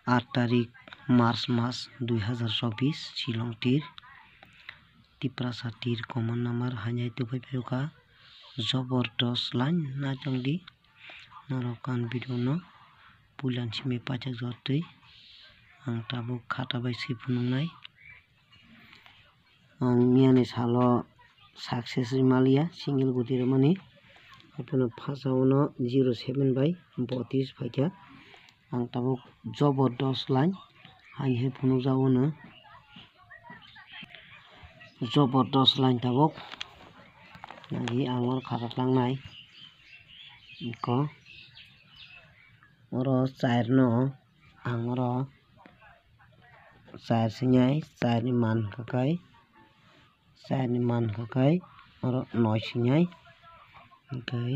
8 তারিখ মার্চ মাস 2024 শিলং টির তিপ্রাসা টির কমন নাম্বার হাইনাই তুফাই ফেউকা जबरदस्त लाइन ना जंगदी नरकान बिदुनो पुलान सिमे पाचक जतै आं ताबो खाता बाय सिफुनुंनाय आं मियानि सालो सक्सेस मालिया सिंगल गुतिर माने अपनो फासावनो 07 बाय 32 फाइका आं ताबो जबरदस्त लाइन हाय हे फुनु जावनो जबरदस्त line Tabo lagi angor kharat langnai ko oro chair no angoro chair singai chair ni man kakai oro noi singai okay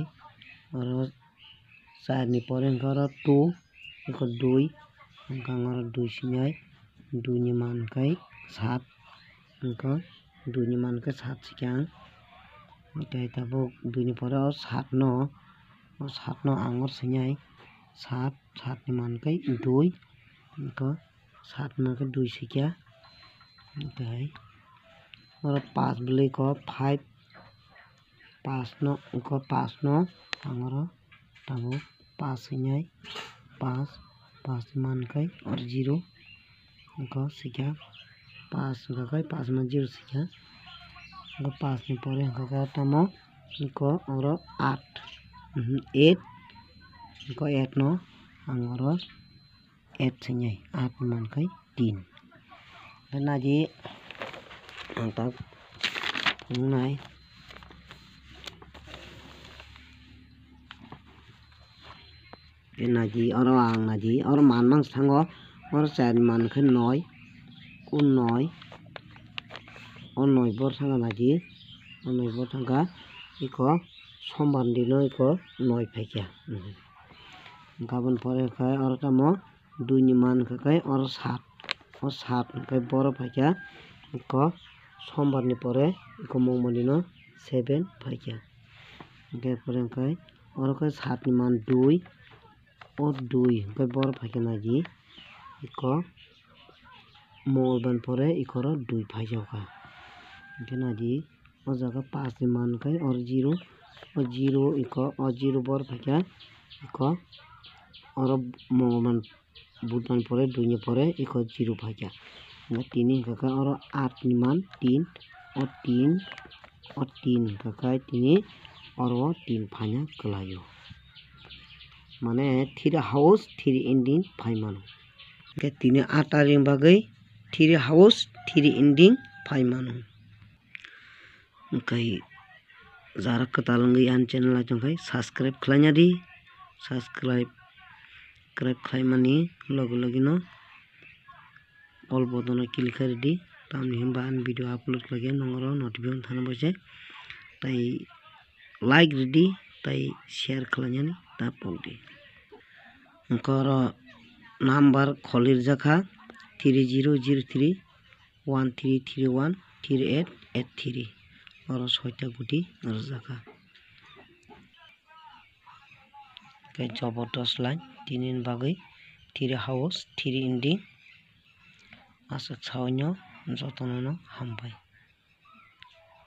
oro chair ni pore oro 2 iko 2 angoro 2 singai 2 ni man kai 7 ko 2 ni man kai 7 sikang okay tabo 2 ni pore 7 no angor sinyai 7 ni man kai 2 ko 7 man kai 2 sikya okay oro 5 beli ko 5 no angoro tabo 5 sinyai 5 ni man kai or 0 ko sikya 5 kai 5 man 0 sikya ko 5 ni pore ko tamo ko oro 8 ko 8 no angoro 8 sinyai 8 man kai 3 kana ji antak nai naji oro ang naji oro man mang thango oro chair man khai 9 kun 9 on 9 bor thanga naji on 9 bor thanga iko sombar dino iko 9 phaikya gabon pore khai oro tamo 2 ni man khai oro 7 o 7 khai bor phaikya iko sombar ni pore iko mongmon dino 7 phaikya ge pore khai oro khai 7 ni man 2 o 2 khai bor phaikya naji iko mongolban pore ikoro 2 phaijaka kenaji o jaga 5 ni man kai or 0 o 0 iko o 0 bor phaikya iko oro mongolban budban pore 2 ni pore iko 0 phaikya na 3 kaka oro 8 ni man 3 o 3 kaka 3 oro 3 phanya kelayo mane 3 house 3 ending phaimano ke 3 8 ring bagai 3 house 3 ending phaimano kai jarak katalungi an channel ajongkai subscribe khlanya di subscribe khlaimani logino all button click kari di tamni himba an video upload lagi nongoro notification thana bose tai like di tai share khlanyani ta pogdi koro number kholir jakha 3003 1331 3883 oro 6ta guti rojaka kai jobordast line tinin bagai 3 house 3 ending asok sawnyo jotono hambai।